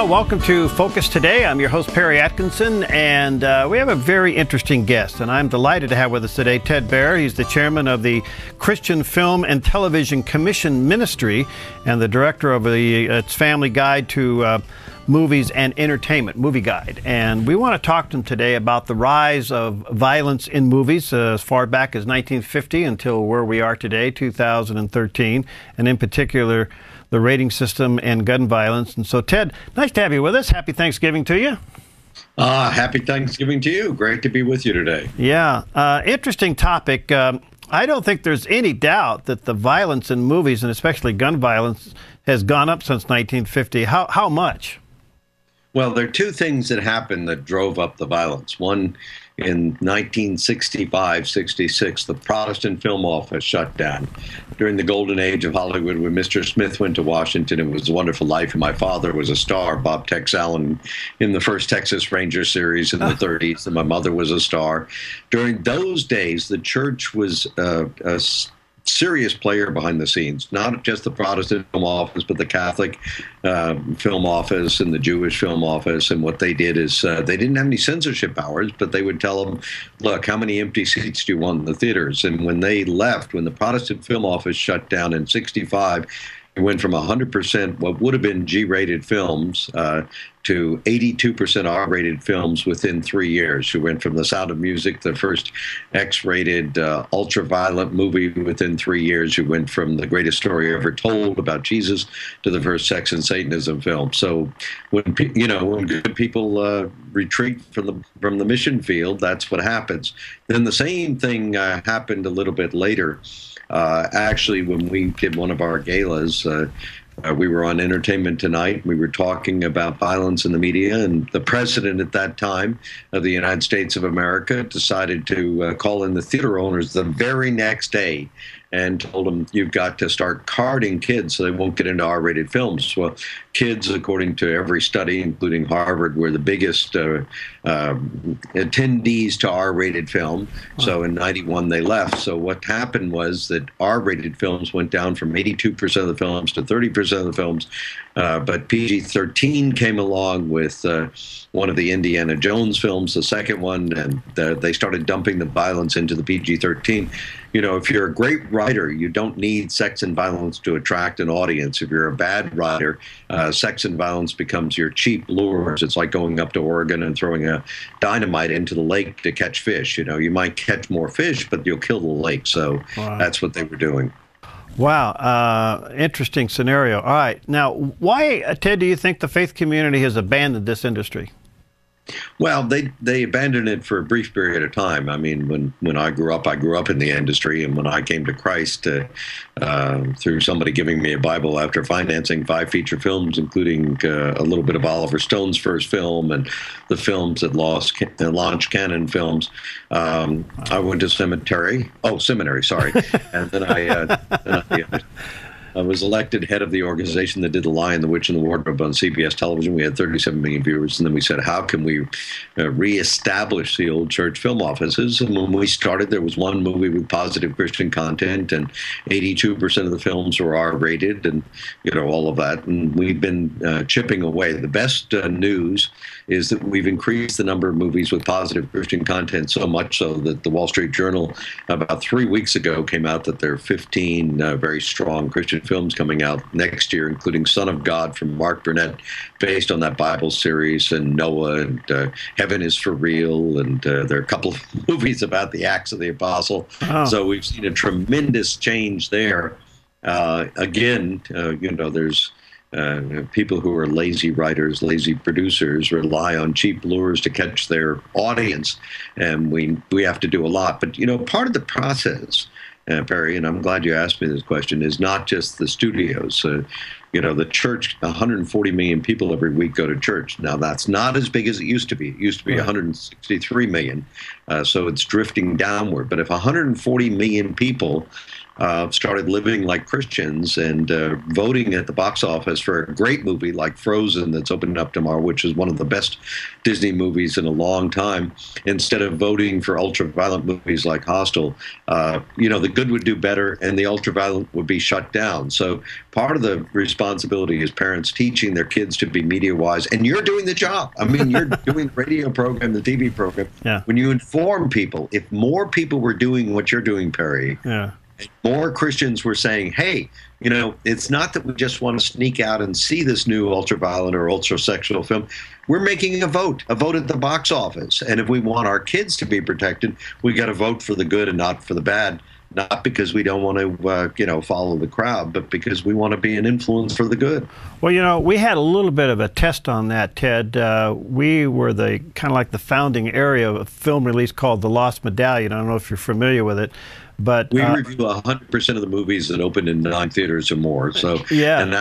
Well, welcome to Focus Today. I'm your host, Perry Atkinson, and we have a very interesting guest, and I'm delighted to have with us today Ted Baehr. He's the chairman of the Christian Film and Television Commission Ministry and the director of its Family Guide to Movies and Entertainment, Movie Guide. And we want to talk to him today about the rise of violence in movies as far back as 1950 until where we are today, 2013, and in particular, the rating system and gun violence. And so, Ted, nice to have you with us. Happy Thanksgiving to you. Happy Thanksgiving to you. Great to be with you today. Yeah. Interesting topic. I don't think there's any doubt that the violence in movies, and especially gun violence, has gone up since 1950. How much? Well, there are two things that happened that drove up the violence. One, in 1965-66, the Protestant Film Office shut down. During the golden age of Hollywood, when Mr. Smith went to Washington, it was a wonderful life, and my father was a star, Bob Tex Allen, in the first Texas Ranger series in the 30s, and my mother was a star. During those days, the church was a serious player behind the scenes, not just the Protestant Film Office, but the Catholic Film Office and the Jewish Film Office. And what they did is they didn't have any censorship powers, but they would tell them, look, how many empty seats do you want in the theaters? And when they left, when the Protestant Film Office shut down in 65, it went from 100% what would have been G-rated films to 82% R-rated films within 3 years. We went from The Sound of Music, the first X-rated ultra-violent movie within 3 years. We went from The Greatest Story Ever Told about Jesus to the first sex and Satanism film. So when when good people retreat from the mission field, that's what happens. Then the same thing happened a little bit later. Actually, when we did one of our galas, we were on Entertainment Tonight. We were talking about violence in the media, and the president at that time of the United States of America decided to call in the theater owners the very next day and told them, you've got to start carding kids so they won't get into R-rated films. Well, kids, according to every study, including Harvard, were the biggest attendees to R-rated film. So in 91, they left. So what happened was that R-rated films went down from 82% of the films to 30% of the films. But PG-13 came along with one of the Indiana Jones films, the second one, and they started dumping the violence into the PG-13. You know, if you're a great writer, you don't need sex and violence to attract an audience. If you're a bad writer, sex and violence becomes your cheap lures. It's like going up to Oregon and throwing a dynamite into the lake to catch fish. You know, you might catch more fish, but you'll kill the lake. So That's what they were doing. Wow. Interesting scenario. All right. Now, why, Ted, do you think the faith community has abandoned this industry? Well, they abandoned it for a brief period of time. I mean, when I grew up in the industry, and when I came to Christ through somebody giving me a Bible after financing 5 feature films, including a little bit of Oliver Stone's first film and the films that launched Canon Films, I went to seminary, sorry, and then I was elected head of the organization that did The Lion, the Witch, and the Wardrobe on CBS television. We had 37 million viewers, and then we said, how can we reestablish the old church film offices? And when we started, there was one movie with positive Christian content, and 82% of the films were R-rated, and all of that. And we've been chipping away. The best news is that we've increased the number of movies with positive Christian content so much so that the Wall Street Journal about 3 weeks ago came out that there are 15 very strong Christian films coming out next year, including Son of God from Mark Burnett, based on that Bible series, and Noah, and Heaven is for Real, and there are a couple of movies about the Acts of the Apostle. Oh. So we've seen a tremendous change there. Again, there's people who are lazy writers, lazy producers, rely on cheap lures to catch their audience, and we have to do a lot. But part of the process, Perry, and I'm glad you asked me this question, is not just the studios. The church, 140 million people every week go to church. Now, that's not as big as it used to be. It used to be 163 million, so it's drifting downward. But if 140 million people started living like Christians and voting at the box office for a great movie like Frozen that's opening up tomorrow, which is one of the best Disney movies in a long time, instead of voting for ultra-violent movies like Hostel. The good would do better and the ultra-violent would be shut down. So part of the responsibility is parents teaching their kids to be media-wise, and you're doing the job. I mean, you're doing the radio program, the TV program. Yeah. When you inform people, if more people were doing what you're doing, Perry, yeah, more Christians were saying, hey, it's not that we just want to sneak out and see this new ultra-violent or ultra-sexual film. We're making a vote at the box office. And if we want our kids to be protected, we got to vote for the good and not for the bad. Not because we don't want to, follow the crowd, but because we want to be an influence for the good. Well, we had a little bit of a test on that, Ted. We were the kind of like the founding area of a film release called The Lost Medallion. I don't know if you're familiar with it, but we review 100% of the movies that opened in 9 theaters or more. So yeah, and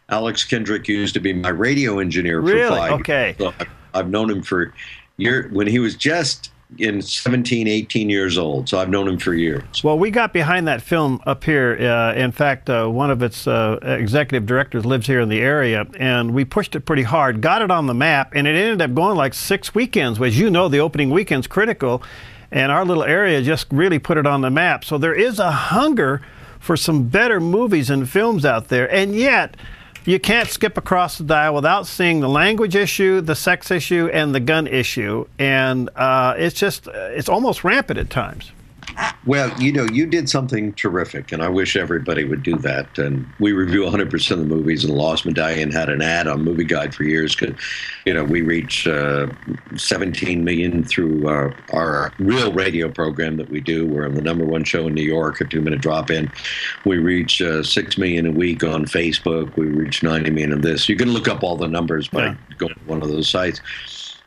Alex Kendrick used to be my radio engineer for really? 5 years. Okay. So I've known him for years when he was just in 17, 18 years old. So I've known him for years. Well, we got behind that film up here. In fact, one of its executive directors lives here in the area, and we pushed it pretty hard, got it on the map, and it ended up going like 6 weekends. As you know, the opening weekend's critical, and our little area just really put it on the map. So there is a hunger for some better movies and films out there, and yet you can't skip across the dial without seeing the language issue, the sex issue, and the gun issue. And it's almost rampant at times. Well, you did something terrific, and I wish everybody would do that. And we review 100% of the movies, and The Lost Medallion had an ad on Movie Guide for years because, we reach 17 million through our real radio program that we do. We're on the #1 show in New York, a 2-minute drop-in. We reach 6 million a week on Facebook. We reach 90 million of this. You can look up all the numbers by going to one of those sites.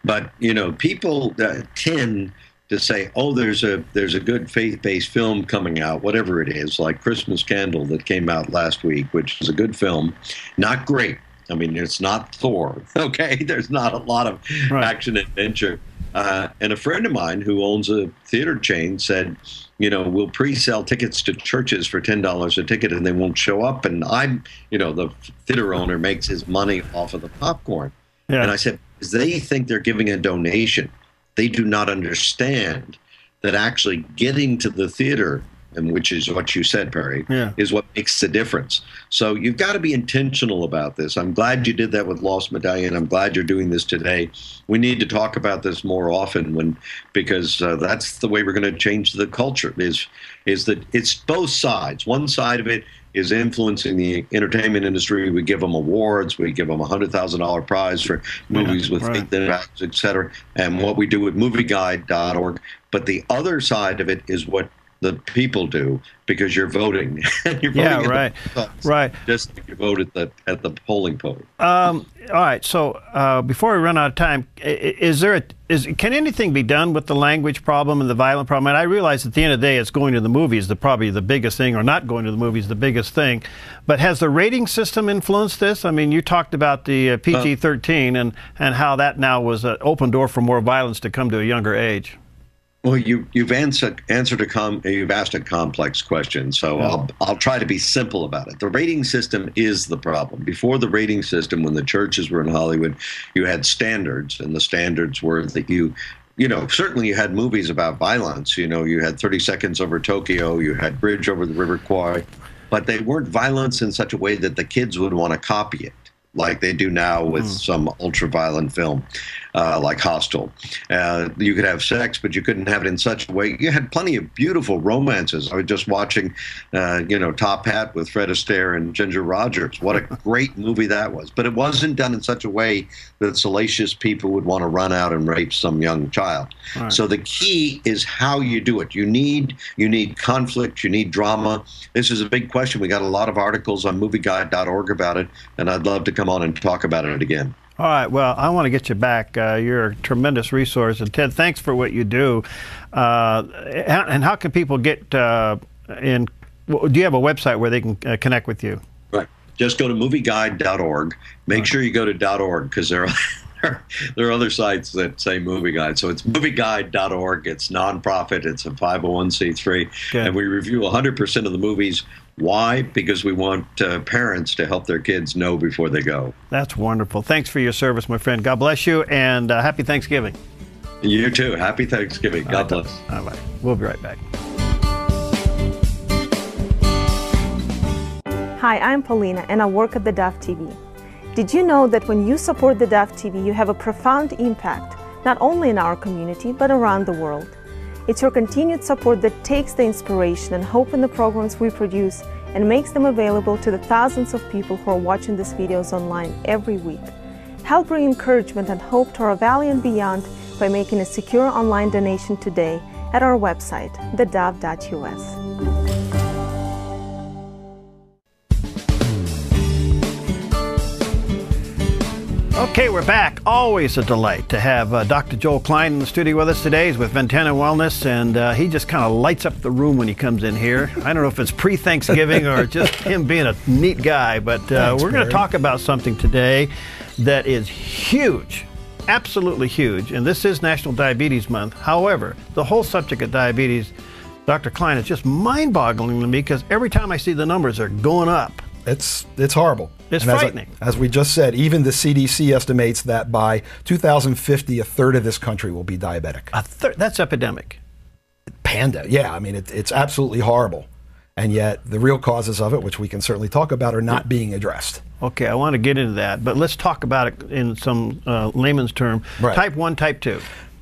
But, people tend to say, oh, there's a good faith-based film coming out, whatever it is, like Christmas Candle that came out last week, which is a good film. Not great. I mean, it's not Thor, okay? There's not a lot of action adventure. And a friend of mine who owns a theater chain said, we'll pre-sell tickets to churches for $10 a ticket and they won't show up. And the theater owner makes his money off of the popcorn. Yeah. And I said, they think they're giving a donation. They do not understand that actually getting to the theater, and which is what you said, Perry, is what makes the difference. So you've got to be intentional about this. I'm glad you did that with Lost Medallion. I'm glad you're doing this today. We need to talk about this more often because that's the way we're going to change the culture, is that it's both sides. One side of it is influencing the entertainment industry. We give them awards. We give them a $100,000 prize for movies with faith impacts, et cetera, and what we do with MovieGuide.org. But the other side of it is what the people do, because you're voting. You're voting right. Just like you vote at the polling poll. All right. So before we run out of time, can anything be done with the language problem and the violent problem? And I realize at the end of the day, it's going to the movies probably the biggest thing, or not going to the movies the biggest thing. But has the rating system influenced this? I mean, you talked about the PG-13 and how that now was an open door for more violence to come to a younger age. Well, you've asked a complex question, so I'll try to be simple about it. The rating system is the problem. Before the rating system, when the churches were in Hollywood, you had standards, and the standards were that certainly you had movies about violence. You had 30 Seconds Over Tokyo, you had Bridge Over the River Kwai, but they weren't violence in such a way that the kids would want to copy it, like they do now with some ultra-violent film, like Hostel. You could have sex, but you couldn't have it in such a way. You had plenty of beautiful romances. I was just watching, Top Hat with Fred Astaire and Ginger Rogers. What a great movie that was. But it wasn't done in such a way that salacious people would want to run out and rape some young child. Right. So the key is how you do it. You need conflict. You need drama. This is a big question. We got a lot of articles on MovieGuide.org about it, and I'd love to come on and talk about it again. All right. Well, I want to get you back. You're a tremendous resource. And Ted, thanks for what you do. And how can people get do you have a website where they can connect with you? Right. Just go to MovieGuide.org. Make sure you go to .org, because there there are other sites that say Movie Guide. So it's movieguide.org. It's nonprofit. It's a 501c3. Good. And we review 100% of the movies. Why? Because we want parents to help their kids know before they go. That's wonderful. Thanks for your service, my friend. God bless you, and happy Thanksgiving. You too. Happy Thanksgiving. God bless. All right. We'll be right back. Hi, I'm Paulina, and I work at theDove TV. Did you know that when you support theDove TV, you have a profound impact, not only in our community, but around the world? It's your continued support that takes the inspiration and hope in the programs we produce and makes them available to the thousands of people who are watching these videos online every week. Help bring encouragement and hope to our valley and beyond by making a secure online donation today at our website, thedove.us. Okay, we're back. Always a delight to have Dr. Joel Klein in the studio with us today. He's with Ventana Wellness, and he just kind of lights up the room when he comes in here. I don't know if it's pre-Thanksgiving or just him being a neat guy, but we're going to talk about something today that is huge, absolutely huge, and this is National Diabetes Month. However, the whole subject of diabetes, Dr. Klein, is just mind-boggling to me because every time I see the numbers, they're going up. It's horrible. It's frightening. As we just said, even the CDC estimates that by 2050, a third of this country will be diabetic. A third? That's epidemic. Yeah, I mean, it's absolutely horrible. And yet the real causes of it, which we can certainly talk about, are not being addressed. Okay, I want to get into that, but let's talk about it in some layman's term. Right. Type 1, type 2.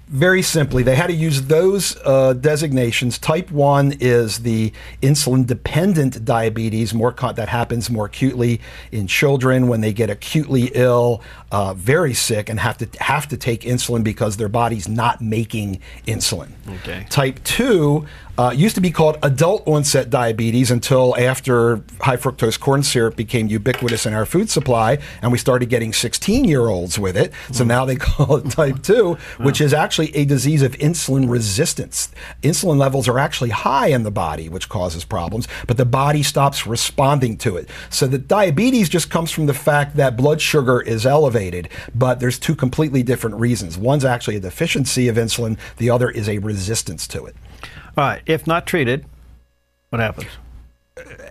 Very simply, they had to use those designations. Type 1 is the insulin-dependent diabetes, that happens more acutely in children when they get acutely ill, very sick, and have to take insulin because their body's not making insulin. Okay. Type 2 used to be called adult onset diabetes until after high fructose corn syrup became ubiquitous in our food supply, and we started getting 16-year-olds with it. So now they call it type 2, which is actually a disease of insulin resistance. Insulin levels are actually high in the body, which causes problems, but the body stops responding to it. So the diabetes just comes from the fact that blood sugar is elevated, but there's two completely different reasons. One's actually a deficiency of insulin, the other is a resistance to it. All right, if not treated, what happens?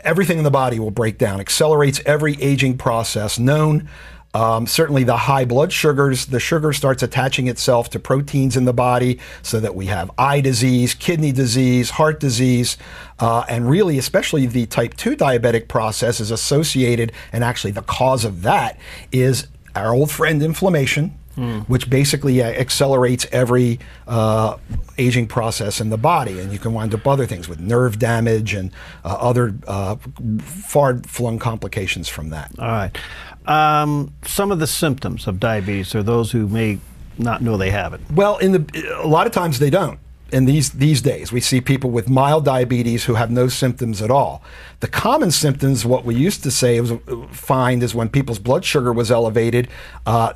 Everything in the body will break down, accelerates every aging process known. Certainly the high blood sugars, the sugar starts attaching itself to proteins in the body so that we have eye disease, kidney disease, heart disease, and really especially the type 2 diabetic process is associated, and actually the cause of that is our old friend inflammation, which basically accelerates every aging process in the body. And you can wind up other things with nerve damage and other far-flung complications from that. All right. Some of the symptoms of diabetes are those who may not know they have it. Well, a lot of times they don't. In these days, we see people with mild diabetes who have no symptoms at all. The common symptoms, what we used to find is when people's blood sugar was elevated,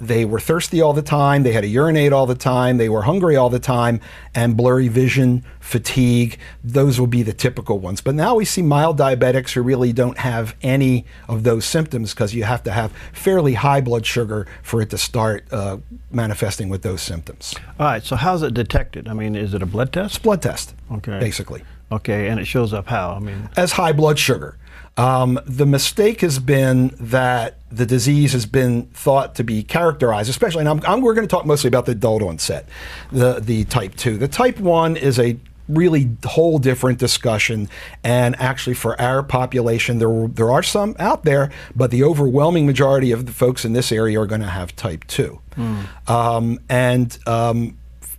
they were thirsty all the time, they had to urinate all the time, they were hungry all the time, and blurry vision, fatigue. Those will be the typical ones. But now we see mild diabetics who really don't have any of those symptoms because you have to have fairly high blood sugar for it to start manifesting with those symptoms. All right, so how's it detected? I mean, is it a blood test? It's blood test, okay, basically. Okay, and it shows up how? I mean, as high blood sugar. The mistake has been that the disease has been thought to be characterized, especially, and we're going to talk mostly about the adult onset, the type 2. The type 1 is a really whole different discussion, and actually for our population, there are some out there, but the overwhelming majority of the folks in this area are going to have type 2.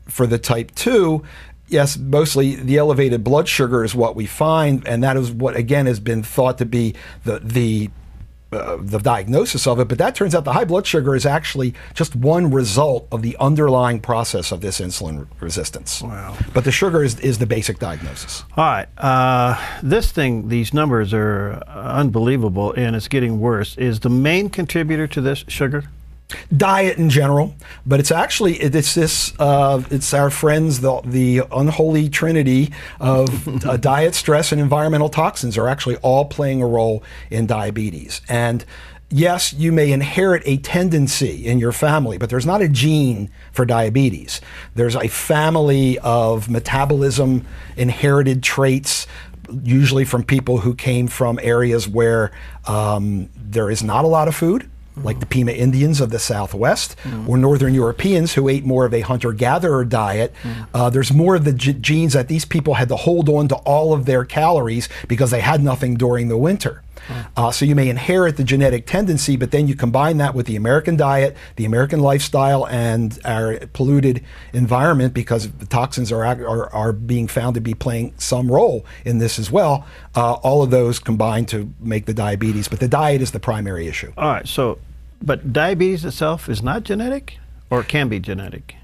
For the type 2, yes, mostly the elevated blood sugar is what we find, and that is what, again, has been thought to be the diagnosis of it. But that turns out the high blood sugar is actually just one result of the underlying process of this insulin resistance. Wow. But the sugar is the basic diagnosis. All right. These numbers are unbelievable, and it's getting worse. Is the main contributor to this sugar? Diet in general, but it's actually it's our friends, the unholy trinity of diet, stress, and environmental toxins are actually all playing a role in diabetes. And Yes, you may inherit a tendency in your family, but there's not a gene for diabetes. There's a family of metabolism inherited traits, usually from people who came from areas where there is not a lot of food, like the Pima Indians of the Southwest, or Northern Europeans who ate more of a hunter-gatherer diet. There's more of the genes that these people had to hold on to all of their calories because they had nothing during the winter. So you may inherit the genetic tendency, but then you combine that with the American diet, the American lifestyle, and our polluted environment, because the toxins are being found to be playing some role in this as well. All of those combine to make the diabetes, but the diet is the primary issue. All right, so, but diabetes itself is not genetic, or it can be genetic?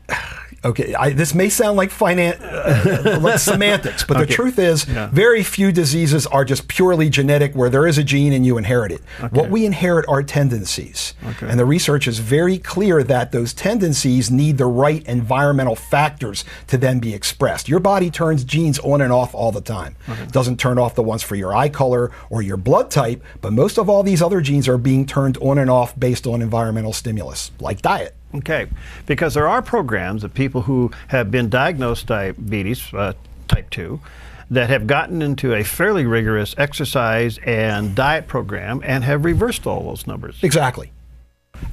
Okay, this may sound like like semantics, but the truth is very few diseases are just purely genetic where there is a gene and you inherit it. What we inherit are tendencies. And the research is very clear that those tendencies need the right environmental factors to then be expressed. Your body turns genes on and off all the time. It doesn't turn off the ones for your eye color or your blood type, but most of all these other genes are being turned on and off based on environmental stimulus, like diet. Okay, because there are programs of people who have been diagnosed diabetes type 2 that have gotten into a fairly rigorous exercise and diet program and have reversed all those numbers. Exactly.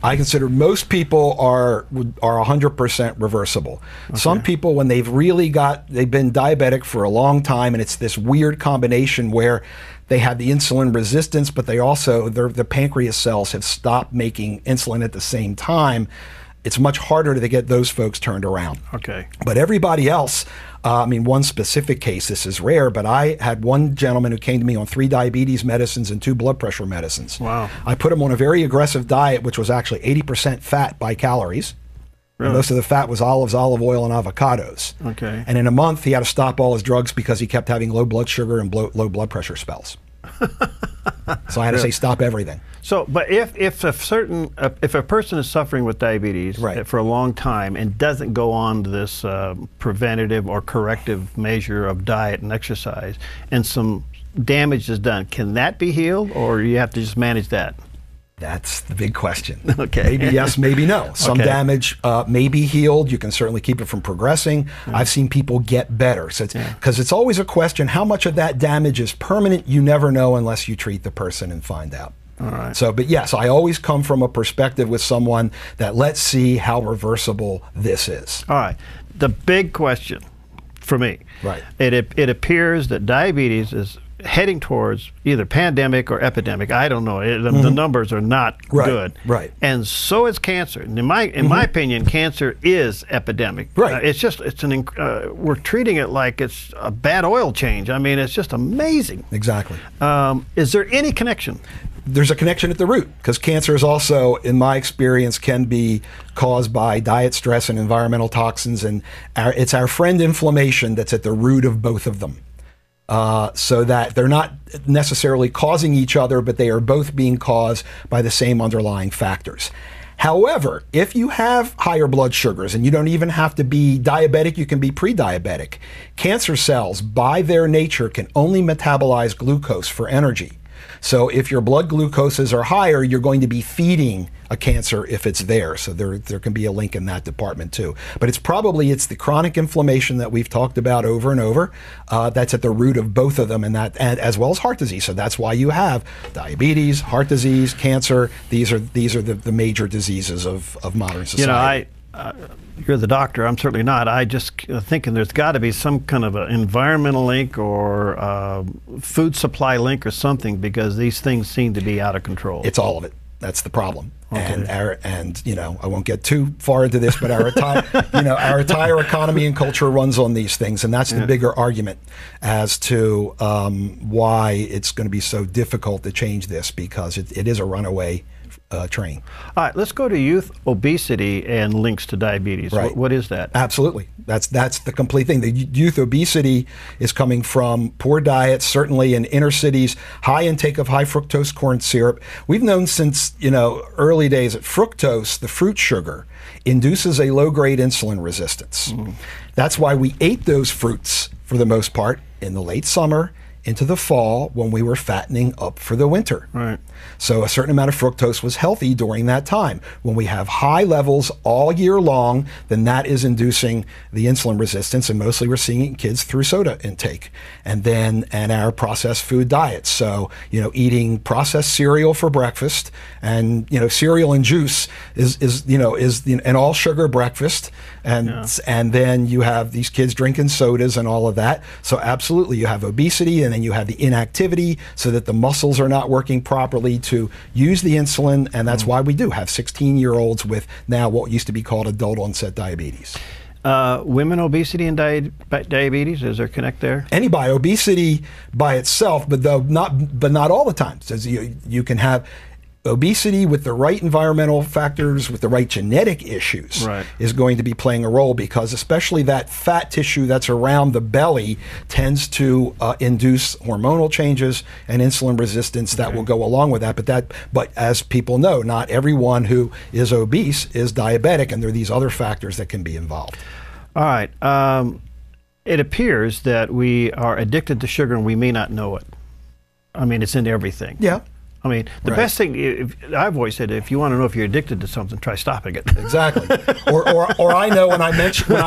I consider most people are 100% reversible. Some people, when they've been diabetic for a long time, and it's this weird combination where they have the insulin resistance, but they also, the pancreas cells have stopped making insulin at the same time. It's much harder to get those folks turned around. Okay. But everybody else, one specific case, this is rare, but I had one gentleman who came to me on 3 diabetes medicines and 2 blood pressure medicines. Wow. I put him on a very aggressive diet, which was actually 80% fat by calories. Really? Most of the fat was olives, olive oil, and avocados. Okay. And in a month, he had to stop all his drugs because he kept having low blood sugar and low blood pressure spells. So I had to say stop everything. So, but if a person is suffering with diabetes for a long time and doesn't go on to this preventative or corrective measure of diet and exercise, and some damage is done, can that be healed, or you have to just manage that? That's the big question. Okay. Maybe yes, maybe no. Some damage may be healed. You can certainly keep it from progressing. I've seen people get better. So because it's always a question, how much of that damage is permanent? You never know unless you treat the person and find out. All right. So, but yes, I always come from a perspective with someone that let's see how reversible this is. All right. The big question for me, right? It appears that diabetes is heading towards either pandemic or epidemic. I don't know. The numbers are not good. Right. And so is cancer. In my opinion, cancer is epidemic. Right. We're treating it like it's a bad oil change. I mean, it's just amazing. Exactly. Is there any connection? There's a connection at the root, because cancer is also, in my experience, can be caused by diet stress and environmental toxins, and it's our friend inflammation that's at the root of both of them. So that they're not necessarily causing each other, but they are both being caused by the same underlying factors. However, if you have higher blood sugars, and you don't even have to be diabetic, you can be pre-diabetic, cancer cells, by their nature, can only metabolize glucose for energy. So if your blood glucoses are higher, you're going to be feeding a cancer if it's there. So there can be a link in that department too. But it's the chronic inflammation that we've talked about over and over that's at the root of both of them, and as well as heart disease. So that's why you have diabetes, heart disease, cancer. These are the major diseases of modern society. You're the doctor. I'm certainly not. I just thinking there's got to be some kind of an environmental link or food supply link or something, because these things seem to be out of control. It's all of it. That's the problem. Okay. And I won't get too far into this, but our entire economy and culture runs on these things, and that's the bigger argument as to why it's going to be so difficult to change this, because it is a runaway train. All right, let's go to youth obesity and links to diabetes. Right. What is that? Absolutely. That's the complete thing. The youth obesity is coming from poor diets, certainly in inner cities, high intake of high fructose corn syrup. We've known since early days that fructose, the fruit sugar, induces a low-grade insulin resistance. That's why we ate those fruits for the most part in the late summer, into the fall when we were fattening up for the winter. Right. So a certain amount of fructose was healthy during that time. When we have high levels all year long, then that is inducing the insulin resistance, and mostly we're seeing it in kids through soda intake and our processed food diets. So, eating processed cereal for breakfast, and cereal and juice is an all sugar breakfast, and then you have these kids drinking sodas and all of that. So absolutely, you have obesity, and then you have the inactivity, so that the muscles are not working properly to use the insulin, and that's why we do have 16-year-olds with now what used to be called adult onset diabetes. Women obesity and diabetes, is there a connect there? Obesity by itself, but not all the time. So you can have obesity with the right environmental factors, with the right genetic issues, is going to be playing a role, because especially that fat tissue that's around the belly tends to induce hormonal changes and insulin resistance that will go along with that. But as people know, not everyone who is obese is diabetic, and there are these other factors that can be involved. All right. It appears that we are addicted to sugar and we may not know it. I mean, it's in everything. Yeah. I mean, the best thing, I've always said, if you want to know if you're addicted to something, try stopping it. Exactly. or I know when I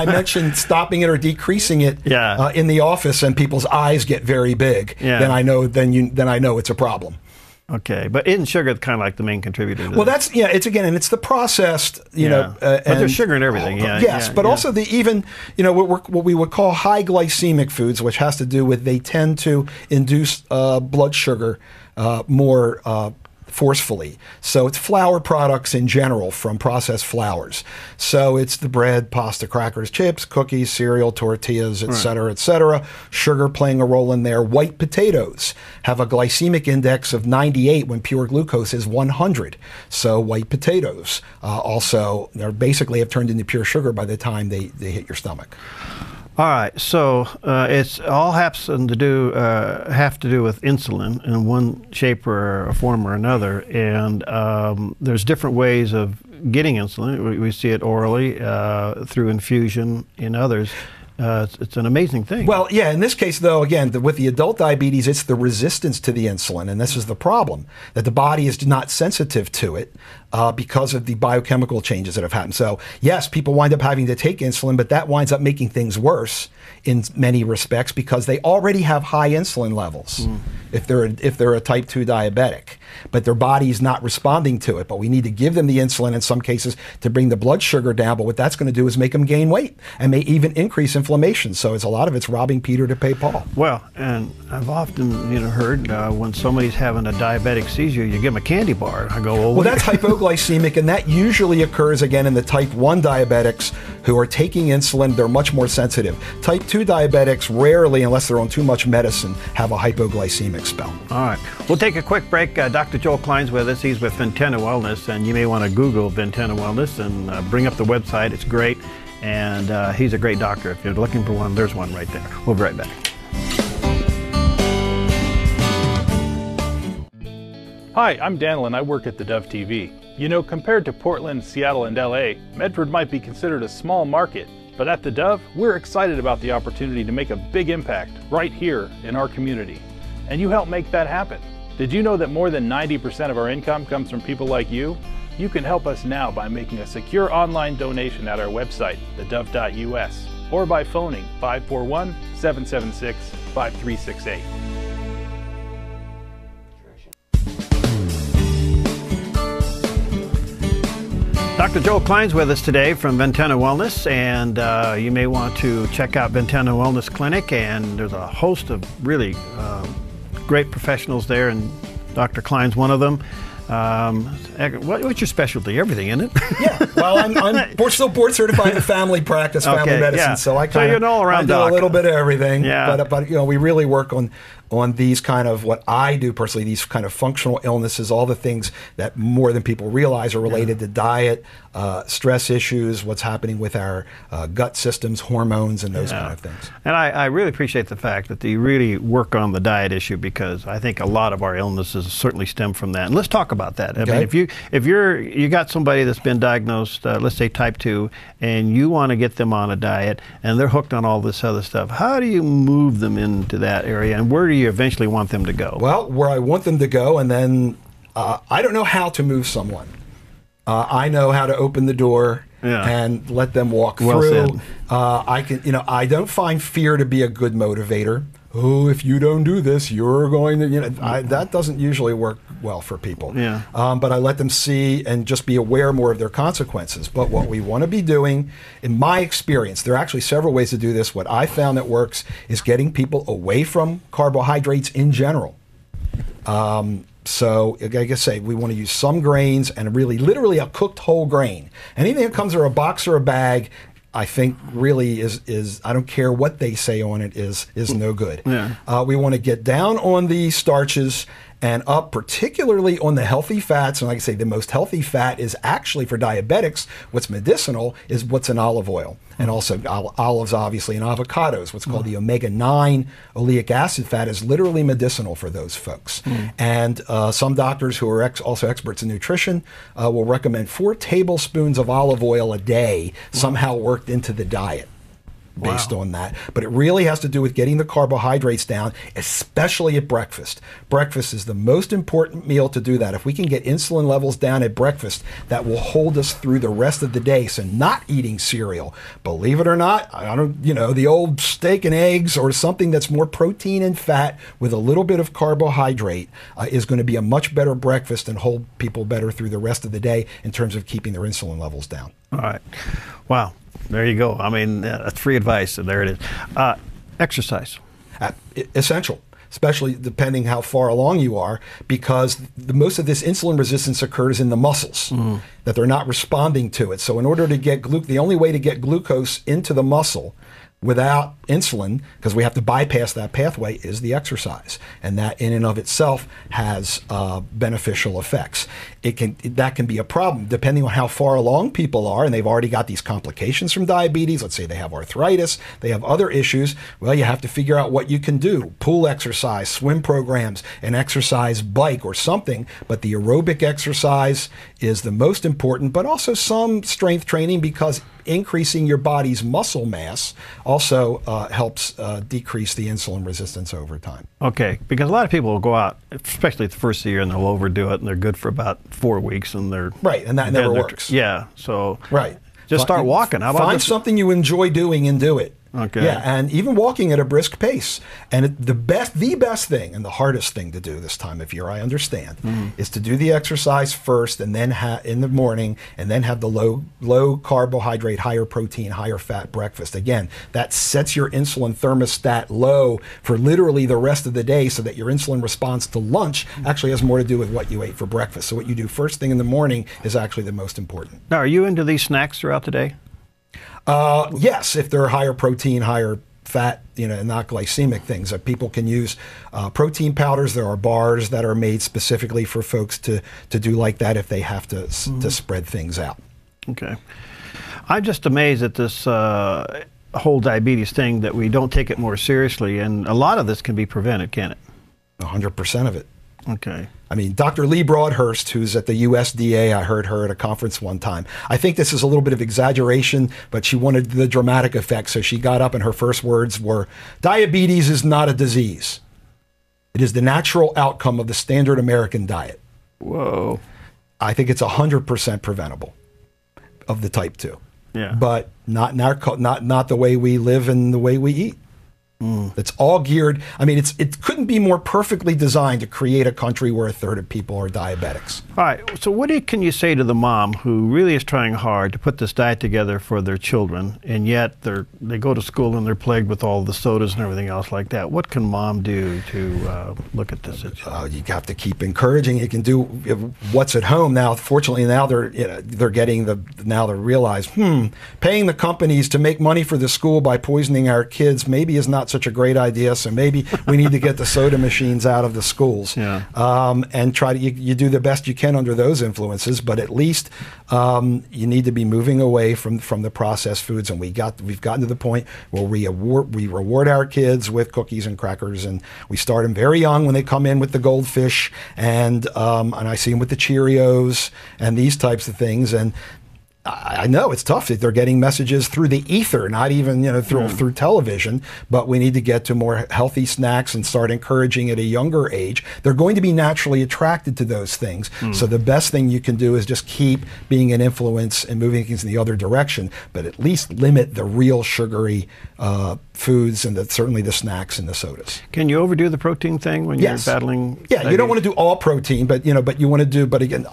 mention stopping it or decreasing it in the office, and people's eyes get very big, then I know it's a problem. Okay, but isn't sugar kind of like the main contributor to this? It's the processed, but there's sugar in everything, also what we would call high glycemic foods, which has to do with they tend to induce blood sugar more forcefully. So it's flour products in general from processed flours. So it's the bread, pasta, crackers, chips, cookies, cereal, tortillas, et cetera, et cetera. Sugar playing a role in there. White potatoes have a glycemic index of 98 when pure glucose is 100. So white potatoes also basically have turned into pure sugar by the time they hit your stomach. All right, so it's all have to do with insulin in one shape or a form or another, and there's different ways of getting insulin. We see it orally, through infusion, in others. It's an amazing thing. Well, yeah, in this case, though, again, with the adult diabetes, it's the resistance to the insulin, and this is the problem, that the body is not sensitive to it because of the biochemical changes that have happened. So, yes, people wind up having to take insulin, but that winds up making things worse in many respects because they already have high insulin levels if they're a type 2 diabetic, but their body is not responding to it. But we need to give them the insulin in some cases to bring the blood sugar down, but what that's going to do is make them gain weight and may even increase inflammation. So a lot of it's robbing Peter to pay Paul. Well, and I've often heard when somebody's having a diabetic seizure, you give them a candy bar. I go, well, that's hypoglycemic, and that usually occurs again in the type 1 diabetics who are taking insulin. They're much more sensitive. Type 2 diabetics rarely, unless they're on too much medicine, have a hypoglycemic spell. All right. We'll take a quick break. Dr. Joel Klein's with us. He's with Ventana Wellness, and you may want to Google Ventana Wellness and bring up the website. It's great, and he's a great doctor. If you're looking for one, there's one right there. We'll be right back. Hi, I'm Daniel and I work at theDove TV. Compared to Portland, Seattle, and LA, Medford might be considered a small market, but at theDove, we're excited about the opportunity to make a big impact right here in our community. And you help make that happen. Did you know that more than 90% of our income comes from people like you? You can help us now by making a secure online donation at our website, thedove.us, or by phoning 541-776-5368. Dr. Joel Klein's with us today from Ventana Wellness, and you may want to check out Ventana Wellness Clinic, and there's a host of really great professionals there, and Dr. Klein's one of them. What's your specialty? Everything, isn't it? Yeah. Well, I'm still board certified in family practice, family medicine, so I you're an all-around do doc. A little bit of everything. Yeah. But we really work on these kind of, what I do personally, these kind of functional illnesses, all the things that more than people realize are related to diet, stress issues, what's happening with our gut systems, hormones, and those kind of things. And I really appreciate the fact that you really work on the diet issue, because I think a lot of our illnesses certainly stem from that. And let's talk about that. I mean, if you got somebody that's been diagnosed, let's say type 2, and you want to get them on a diet, and they're hooked on all this other stuff, how do you move them into that area, and where do you eventually want them to go? Well, where I want them to go, and then I don't know how to move someone. I know how to open the door and let them walk through. I can, I don't find fear to be a good motivator. Oh, if you don't do this, you're going to, that doesn't usually work well for people. But I let them see and just be aware more of their consequences. But what we want to be doing, in my experience, there are actually several ways to do this. What I found that works is getting people away from carbohydrates in general. So, like I say, we want to use some grains and really, literally a cooked whole grain. Anything that comes in a box or a bag, I think really is I don't care what they say on it, is no good. We want to get down on the starches and up particularly on the healthy fats. And like I say, the most healthy fat is actually, for diabetics, what's medicinal is what's in olive oil. And also olives, obviously, and avocados. What's called the omega-9 oleic acid fat is literally medicinal for those folks. And some doctors who are also experts in nutrition will recommend 4 tablespoons of olive oil a day somehow worked into the diet based on that. But it really has to do with getting the carbohydrates down, especially at breakfast. Breakfast is the most important meal to do that. If we can get insulin levels down at breakfast, that will hold us through the rest of the day. So not eating cereal, believe it or not, I don't, the old steak and eggs or something that's more protein and fat with a little bit of carbohydrate is going to be a much better breakfast and hold people better through the rest of the day in terms of keeping their insulin levels down. All right. Wow. There you go. I mean, that's free advice, and there it is. Exercise. Essential, especially depending how far along you are, because most of this insulin resistance occurs in the muscles, that they're not responding to it. So in order to get the only way to get glucose into the muscle without insulin, because we have to bypass that pathway, is the exercise. And that in and of itself has beneficial effects. That can be a problem depending on how far along people are, and they've already got these complications from diabetes. Let's say they have arthritis, they have other issues. Well, you have to figure out what you can do. Pool exercise, swim programs, an exercise bike or something. But the aerobic exercise is the most important, but also some strength training, because increasing your body's muscle mass also helps decrease the insulin resistance over time. Okay, because a lot of people will go out, especially at the first of the year, and they'll overdo it, and they're good for about 4 weeks, and they're right, and that never works. Yeah, so just start walking. How about find something you enjoy doing and do it. Okay. Yeah, and even walking at a brisk pace. And the best thing, and the hardest thing to do this time of year, I understand, is to do the exercise first, and then in the morning, and then have the low carbohydrate, higher protein, higher fat breakfast. Again, that sets your insulin thermostat low for literally the rest of the day, so that your insulin response to lunch actually has more to do with what you ate for breakfast. So what you do first thing in the morning is actually the most important. Now, are you into these snacks throughout the day? Yes, if they're higher protein, higher fat, not glycemic things. People can use protein powders. There are bars that are made specifically for folks to do like that if they have to spread things out. Okay. I'm just amazed at this whole diabetes thing, that we don't take it more seriously, and a lot of this can be prevented, can it? 100% of it. Okay. I mean, Dr. Lee Broadhurst, who's at the USDA, I heard her at a conference one time. I think this is a little bit of exaggeration, but she wanted the dramatic effect. So she got up and her first words were, "Diabetes is not a disease. It is the natural outcome of the standard American diet." Whoa. I think it's 100% preventable of the type 2. Yeah. But not the way we live and the way we eat. It's all geared. I mean, it couldn't be more perfectly designed to create a country where 1/3 of people are diabetics. All right. So what can you say to the mom who really is trying hard to put this diet together for their children, and yet they go to school and they're plagued with all the sodas and everything else like that? What can mom do to look at this? You have to keep encouraging. You can do what's at home now. Fortunately, now they're getting now they realize paying the companies to make money for the school by poisoning our kids maybe is not not such a great idea. So maybe we need to get the soda machines out of the schools, and try to you do the best you can under those influences. But at least you need to be moving away from the processed foods. And we've gotten to the point where we reward our kids with cookies and crackers, and we start them very young when they come in with the goldfish, and I see them with the Cheerios and these types of things. And I know it's tough that they're getting messages through the ether, not even through television, but we need to get to more healthy snacks and start encouraging at a younger age. They're going to be naturally attracted to those things. So the best thing you can do is just keep being an influence and moving things in the other direction, but at least limit the real sugary foods and certainly the snacks and the sodas. Can you overdo the protein thing when you're battling? Yeah, diabetes? You don't want to do all protein, but you want to do, but again,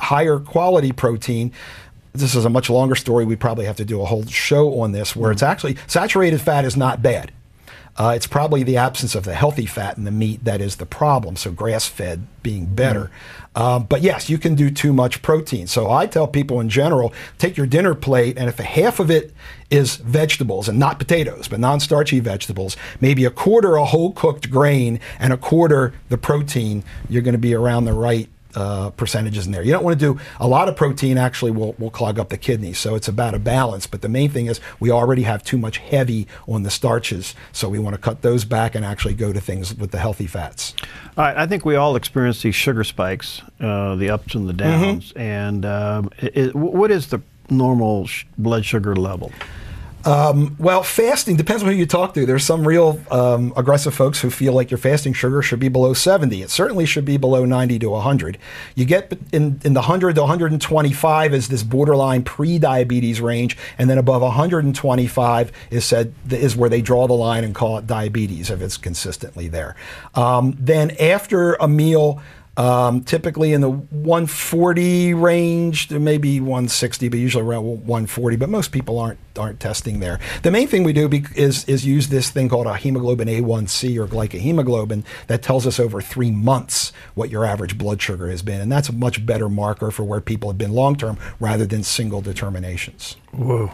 higher quality protein. This is a much longer story. We probably have to do a whole show on this, where it's actually saturated fat is not bad. It's probably the absence of the healthy fat in the meat that is the problem. So grass-fed being better. But yes, you can do too much protein. So I tell people in general, take your dinner plate, and if half of it is vegetables and not potatoes, but non-starchy vegetables, maybe a quarter a whole cooked grain and a quarter the protein, you're going to be around the right percentages in there. You don't want to do a lot of protein, actually will clog up the kidneys. So it's about a balance. But the main thing is we already have too much heavy on the starches. So we want to cut those back and actually go to things with the healthy fats. All right, I think we all experience these sugar spikes, the ups and the downs. And what is the normal blood sugar level? Well, fasting depends on who you talk to. There's some real aggressive folks who feel like your fasting sugar should be below 70. It certainly should be below 90 to 100. You get in the 100 to 125 is this borderline pre-diabetes range, and then above 125 is where they draw the line and call it diabetes if it's consistently there. Then after a meal, typically in the 140 range, maybe 160, but usually around 140. But most people aren't testing there. The main thing we do is use this thing called a hemoglobin A1C or glycohemoglobin that tells us over 3 months what your average blood sugar has been, and that's a much better marker for where people have been long term rather than single determinations. Whoa.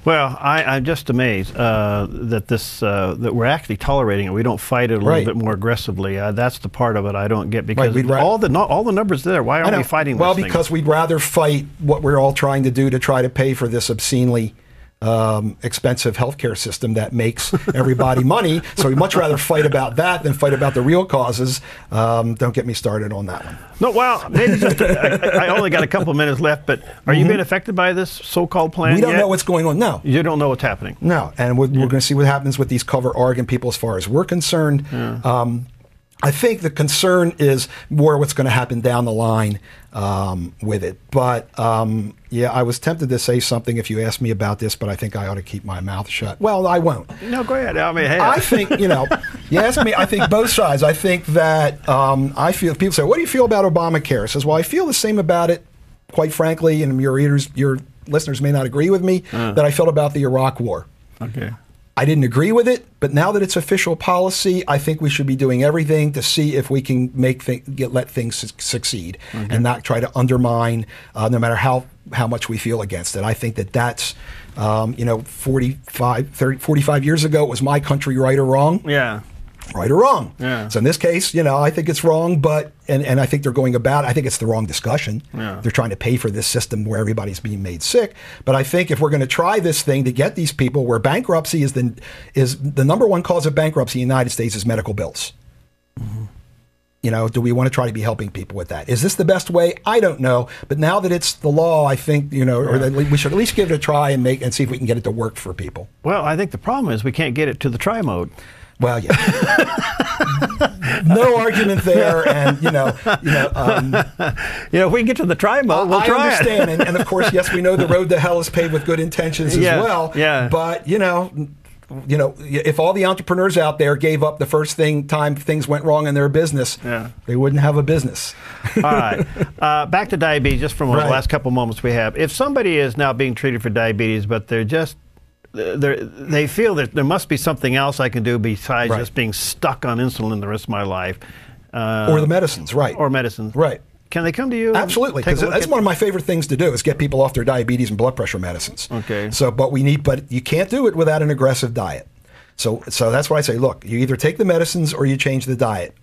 Well, I'm just amazed that we're actually tolerating it. We don't fight it a little bit more aggressively. That's the part of it I don't get, because all the numbers there. Why aren't we fighting this thing? Well, because we'd rather fight what we're all trying to do to try to pay for this obscenely expensive healthcare system that makes everybody money. So we'd much rather fight about that than fight about the real causes. Don't get me started on that one. No, well, maybe I only got a couple of minutes left, but are you being affected by this so-called plan? We don't know what's going on. No. You don't know what's happening? No, and we're going to see what happens with these cover Oregon people as far as we're concerned. I think the concern is more what's going to happen down the line with it. But yeah, I was tempted to say something if you asked me about this, but I think I ought to keep my mouth shut. Well, I won't. No, go ahead. I mean, hey. I think, you ask me, I think both sides. I think that people say, what do you feel about Obamacare? I says, well, I feel the same about it, quite frankly, and your listeners may not agree with me, that I felt about the Iraq War. Okay. I didn't agree with it, but now that it's official policy, I think we should be doing everything to see if we can let things succeed and not try to undermine, no matter how much we feel against it. I think that's, 45 years ago, it was my country, right or wrong? Yeah. Right or wrong. Yeah. So in this case, I think it's wrong, but and I think they're going about it. I think it's the wrong discussion. Yeah. They're trying to pay for this system where everybody's being made sick. But I think if we're going to try this thing to get these people where bankruptcy is the number one cause of bankruptcy in the United States is medical bills. Do we want to try to be helping people with that? Is this the best way? I don't know. But now that it's the law, I think, or that we should at least give it a try and see if we can get it to work for people. Well, I think the problem is we can't get it to the try mode. Well, yeah. No argument there, and if we can get to the try mode, we'll try it. I understand, and of course, yes, we know the road to hell is paved with good intentions as well. Yeah. But if all the entrepreneurs out there gave up the first time things went wrong in their business, they wouldn't have a business. All right. Back to diabetes, just from the last couple moments we have. If somebody is now being treated for diabetes, but they feel that there must be something else I can do besides just being stuck on insulin the rest of my life. Or the medicines, right. Or medicines. Right. Can they come to you? Absolutely, because that's one of my favorite things to do is get people off their diabetes and blood pressure medicines. Okay. But you can't do it without an aggressive diet. So that's why I say, look, you either take the medicines or you change the diet.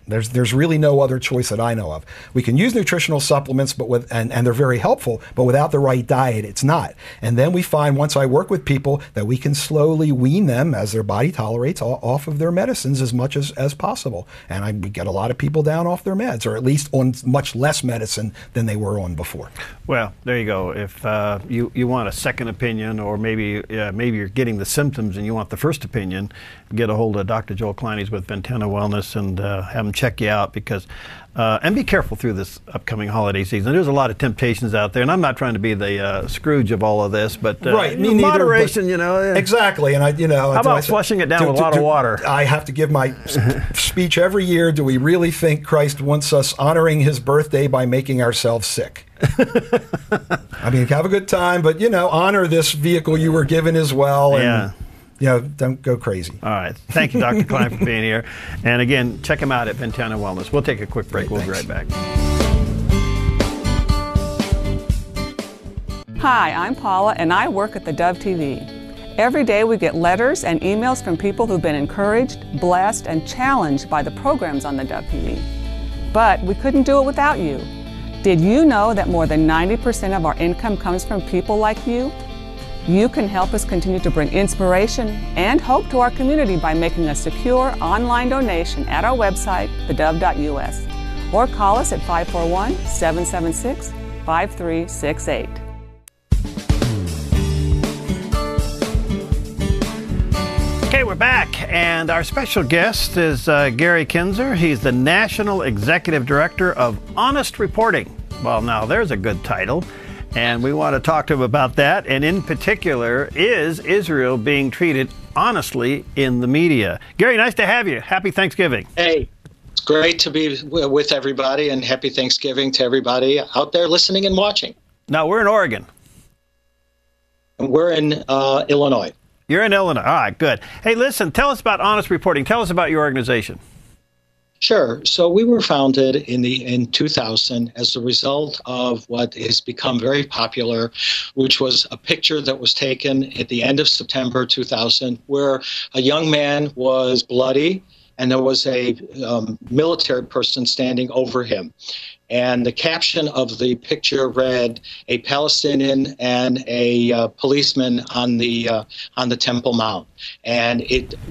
There's really no other choice that I know of. We can use nutritional supplements, and they're very helpful, but without the right diet, it's not. And then we find, once I work with people, that we can slowly wean them, as their body tolerates, off of their medicines as much as possible. And we get a lot of people down off their meds, or at least on much less medicine than they were on before. Well, there you go. If you want a second opinion, or maybe you're getting the symptoms and you want the first opinion, get a hold of Dr. Joel Klein. He's with Ventana Wellness, and have him check you out, because and be careful through this upcoming holiday season. There's a lot of temptations out there, and I'm not trying to be the Scrooge of all of this, but right, me moderation, neither, exactly. And how about flushing it down with a lot of water? I have to give my speech every year. Do we really think Christ wants us honoring his birthday by making ourselves sick? I mean, have a good time, but honor this vehicle you were given as well. And, don't go crazy. All right. Thank you, Dr. Klein, for being here. And again, check him out at Ventana Wellness. We'll take a quick break. We'll be right back. Hi, I'm Paula, and I work at theDove TV. Every day we get letters and emails from people who've been encouraged, blessed, and challenged by the programs on theDove TV. But we couldn't do it without you. Did you know that more than 90% of our income comes from people like you? You can help us continue to bring inspiration and hope to our community by making a secure online donation at our website, thedove.us, or call us at 541-776-5368. Okay, we're back, and our special guest is Gary Kenzer. He's the National Executive Director of Honest Reporting. Well, now there's a good title. And we want to talk to him about that. And in particular, is Israel being treated honestly in the media? Gary, nice to have you. Happy Thanksgiving. Hey, it's great to be with everybody, and happy Thanksgiving to everybody out there listening and watching. Now, we're in Oregon. And we're in Illinois. You're in Illinois. All right, good. Hey, listen, tell us about Honest Reporting. Tell us about your organization. Sure. So we were founded in 2000 as a result of what has become very popular, which was a picture that was taken at the end of September 2000, where a young man was bloody and there was a military person standing over him. And the caption of the picture read, "A Palestinian and a policeman on the Temple Mount." And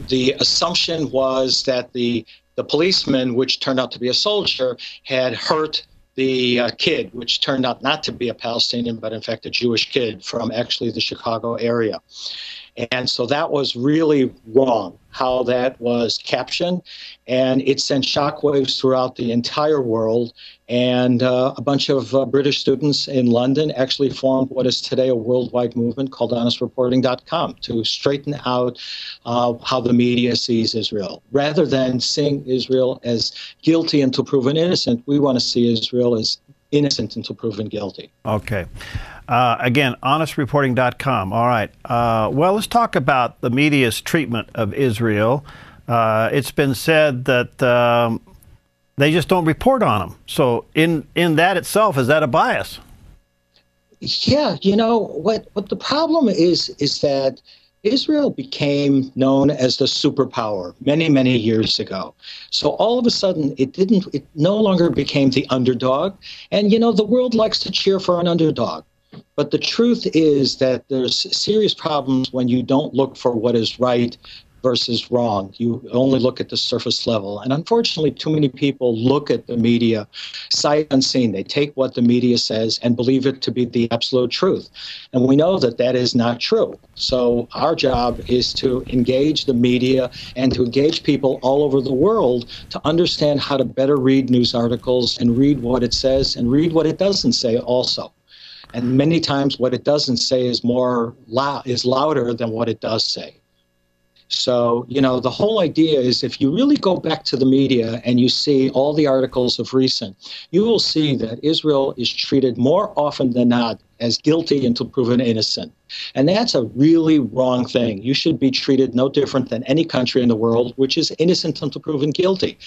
the assumption was that the policeman, which turned out to be a soldier, had hurt the kid, which turned out not to be a Palestinian, but in fact a Jewish kid from actually the Chicago area. And so that was really wrong, how that was captioned. And it sent shockwaves throughout the entire world. And a bunch of British students in London actually formed what is today a worldwide movement called honestreporting.com to straighten out how the media sees Israel. Rather than seeing Israel as guilty until proven innocent, we want to see Israel as innocent until proven guilty. Okay. Again, honestreporting.com. All right. Well, let's talk about the media's treatment of Israel. It's been said that they just don't report on them. So in that itself, is that a bias? Yeah, what the problem is that Israel became known as the superpower many, many years ago. So all of a sudden, it no longer became the underdog. And, the world likes to cheer for an underdog. But the truth is that there's serious problems when you don't look for what is right versus wrong. You only look at the surface level. And unfortunately, too many people look at the media sight unseen. They take what the media says and believe it to be the absolute truth. And we know that that is not true. So our job is to engage the media and to engage people all over the world to understand how to better read news articles and read what it says and read what it doesn't say also. And many times what it doesn't say is louder than what it does say. So, the whole idea is if you really go back to the media and you see all the articles of recent, you will see that Israel is treated more often than not as guilty until proven innocent. And that's a really wrong thing. You should be treated no different than any country in the world, which is innocent until proven guilty.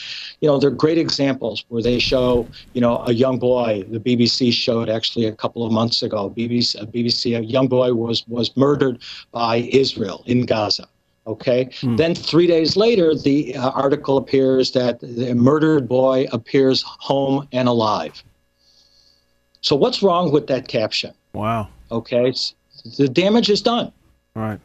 There are great examples where they show, a young boy, the BBC showed actually a couple of months ago, a young boy was murdered by Israel in Gaza. Okay. Then 3 days later, the article appears that the murdered boy appears home and alive. So what's wrong with that caption? Wow. Okay. The damage is done. Right.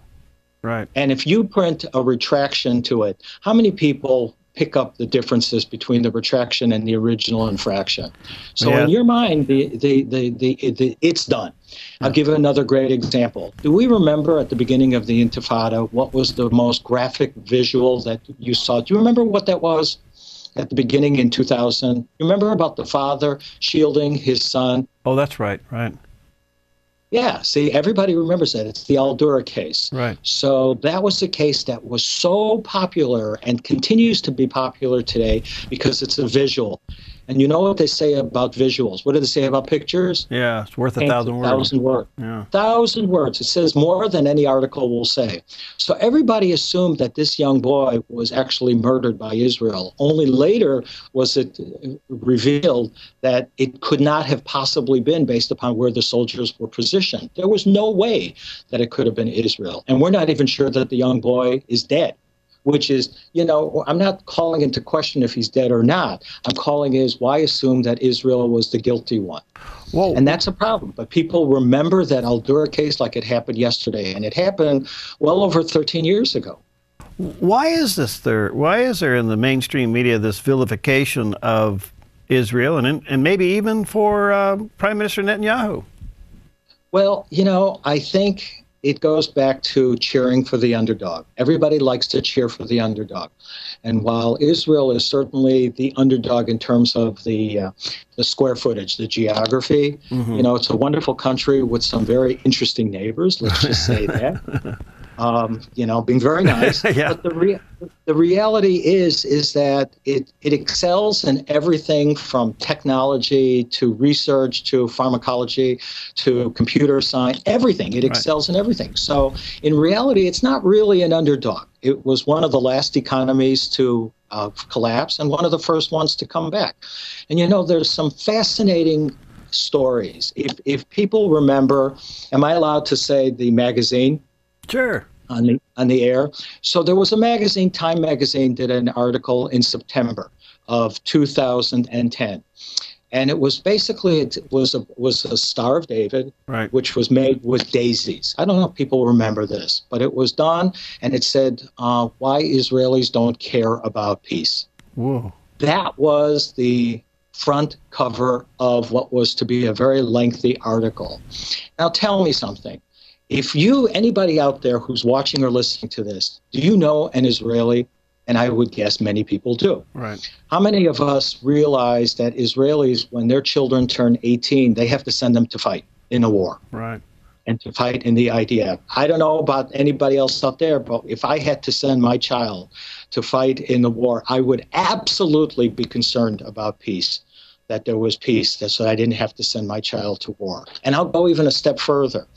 Right. And if you print a retraction to it, how many people pick up the differences between the retraction and the original infraction? So in your mind, it's done. I'll give another great example. Do we remember at the beginning of the Intifada what was the most graphic visual that you saw? Do you remember what that was at the beginning in 2000? You remember about the father shielding his son? Oh, that's right. Right. Yeah, see, everybody remembers that. It's the Aldura case. Right. So that was a case that was so popular and continues to be popular today because it's a visual. And you know what they say about visuals? What do they say about pictures? Yeah, it's worth 1,000 words. 1,000 words. Yeah. 1,000 words. It says more than any article will say. So everybody assumed that this young boy was actually murdered by Israel. Only later was it revealed that it could not have possibly been based upon where the soldiers were positioned. There was no way that it could have been Israel. And we're not even sure that the young boy is dead. Which is, you know, I'm not calling into question if he's dead or not. I'm calling is why assume that Israel was the guilty one? Whoa. And that's a problem. But people remember that Aldura case like it happened yesterday, and it happened well over 13 years ago. Why is there in the mainstream media this vilification of Israel and maybe even for Prime Minister Netanyahu? Well, you know, I think it goes back to cheering for the underdog. Everybody likes to cheer for the underdog. And while Israel is certainly the underdog in terms of the square footage, the geography, you know, it's a wonderful country with some very interesting neighbors, let's just say that. You know, being very nice. Yeah. But the reality is that it excels in everything from technology to research to pharmacology to computer science, everything. It excels in everything. So in reality, it's not really an underdog. It was one of the last economies to collapse and one of the first ones to come back. And, you know, there's some fascinating stories. If people remember, am I allowed to say the magazine? Sure. On the air. So there was a magazine, Time magazine, did an article in September of 2010. And it was basically, it was a Star of David, right, which was made with daisies. I don't know if people remember this, but it was done, and it said, why Israelis don't care about peace. Whoa. That was the front cover of what was to be a very lengthy article. Now tell me something. If anybody out there who's watching or listening to this, do you know an Israeli? And I would guess many people do. Right. How many of us realize that Israelis, when their children turn 18, they have to send them to fight in a war? Right. And to fight in the IDF. I don't know about anybody else out there, but if I had to send my child to fight in the war, I would absolutely be concerned about peace, that there was peace, so I didn't have to send my child to war. And I'll go even a step further.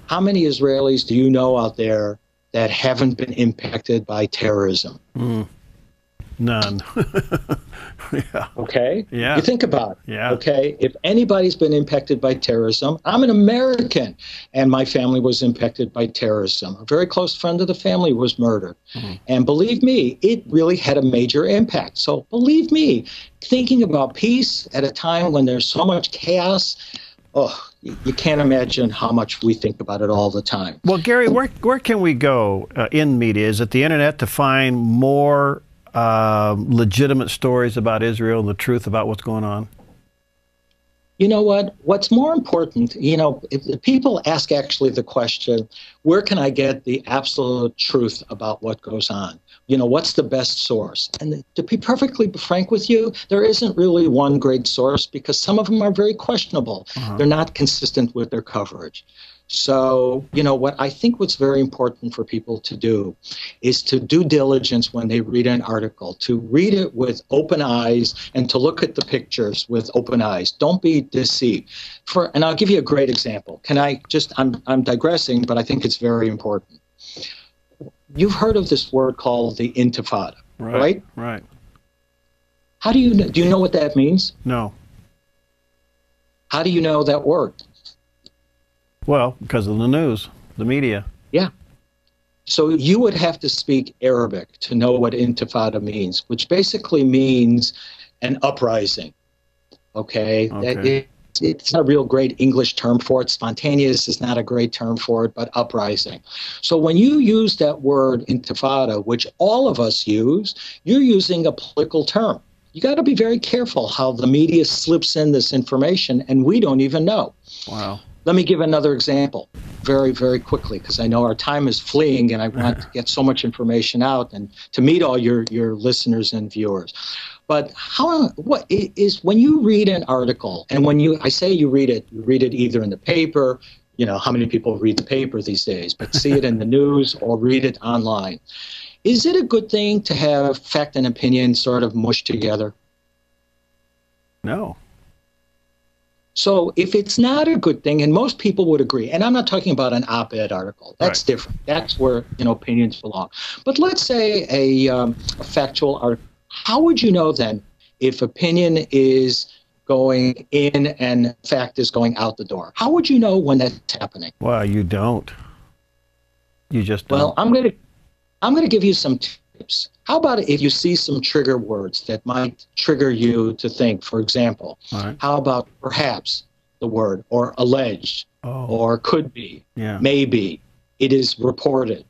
How many Israelis do you know out there that haven't been impacted by terrorism? None. Yeah. Okay? Yeah. You think about it. Yeah. Okay? If anybody's been impacted by terrorism, I'm an American, and my family was impacted by terrorism. A very close friend of the family was murdered. And believe me, it really had a major impact. So believe me, thinking about peace at a time when there's so much chaos, you can't imagine how much we think about it all the time. Well, Gary, where can we go in media? Is it the internet to find more legitimate stories about Israel and the truth about what's going on? You know what? What's more important, you know, if people ask actually the question, where can I get the absolute truth about what goes on? You know, what's the best source? And to be perfectly frank with you, there isn't really one great source because some of them are very questionable. They're not consistent with their coverage. So, you know, what's very important for people to do is to do diligence when they read an article, to read it with open eyes and to look at the pictures with open eyes. Don't be deceived. And I'll give you a great example. I'm digressing, but I think it's very important. You've heard of this word called the Intifada, right? Right. How do you know what that means? No. How do you know that word? Well, because of the news, the media. Yeah. So you would have to speak Arabic to know what intifada means, which basically means an uprising. Okay? It's not a real great English term for it. Spontaneous is not a great term for it, but uprising. So when you use that word intifada, which all of us use, you're using a political term. You got to be very careful how the media slips in this information, and we don't even know. Wow. Let me give another example very, very quickly, because I know our time is fleeing and I want to get so much information out and to meet all your listeners and viewers. But what is when you read an article, and I say you read it either in the paper, you know, how many people read the paper these days, but see it in the news or read it online. Is it a good thing to have fact and opinion sort of mushed together? No. So if it's not a good thing, and most people would agree, and I'm not talking about an op-ed article, that's different. That's where, you know, opinions belong. But let's say a factual article. How would you know then if opinion is going in and fact is going out the door? How would you know when that's happening? Well, you don't. You just don't. Well, I'm going to give you some tips. How about if you see some trigger words that might trigger you to think, for example, how about perhaps the word, or alleged, or could be, maybe, it is reported.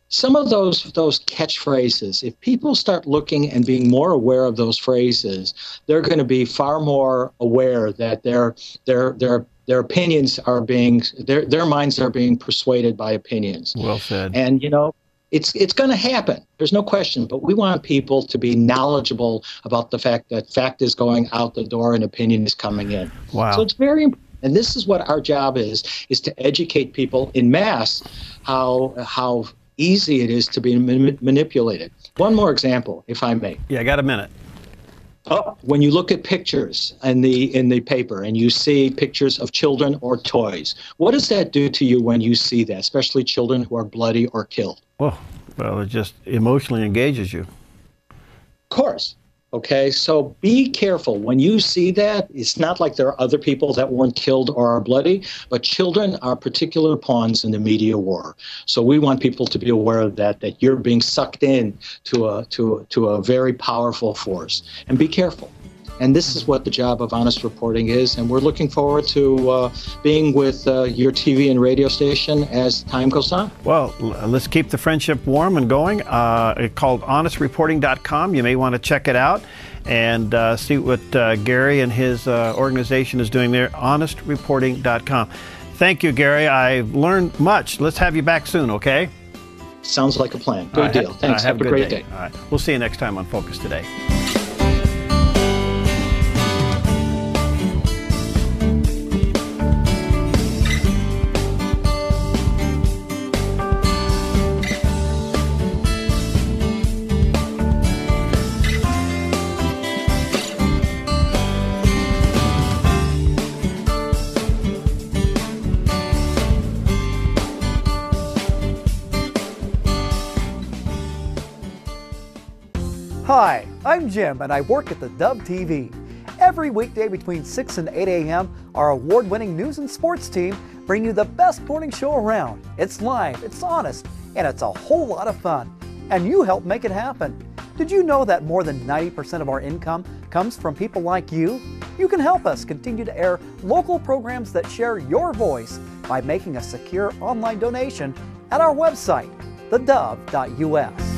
Some of those catchphrases, if people start looking and being more aware of those phrases, they're going to be far more aware that their opinions are being, their minds are being persuaded by opinions. Well said. And, you know, it's going to happen. There's no question. But we want people to be knowledgeable about the fact that fact is going out the door and opinion is coming in. Wow. So it's very important. And this is what our job is to educate people in mass how easy it is to be manipulated. One more example, if I may. Yeah, I got a minute. When you look at pictures in the paper and you see pictures of children or toys, what does that do to you when you see that, especially children who are bloody or killed? Well, it just emotionally engages you. Of course. Okay, so be careful. When you see that, it's not like there are other people that weren't killed or are bloody, but children are particular pawns in the media war. So we want people to be aware of that you're being sucked in to a very powerful force. And be careful. And this is what the job of honest reporting is. And we're looking forward to being with your TV and radio station as time goes on. Well, let's keep the friendship warm and going. It's called honestreporting.com. You may want to check it out and see what Gary and his organization is doing there. honestreporting.com. Thank you, Gary. I've learned much. Let's have you back soon, okay? Sounds like a plan. Good deal. Thanks. Have a great day. All right. We'll see you next time on Focus Today. Hi, I'm Jim and I work at theDove TV. Every weekday between 6 and 8 a.m., our award-winning news and sports team bring you the best morning show around. It's live, it's honest, and it's a whole lot of fun. And you help make it happen. Did you know that more than 90% of our income comes from people like you? You can help us continue to air local programs that share your voice by making a secure online donation at our website, thedove.us.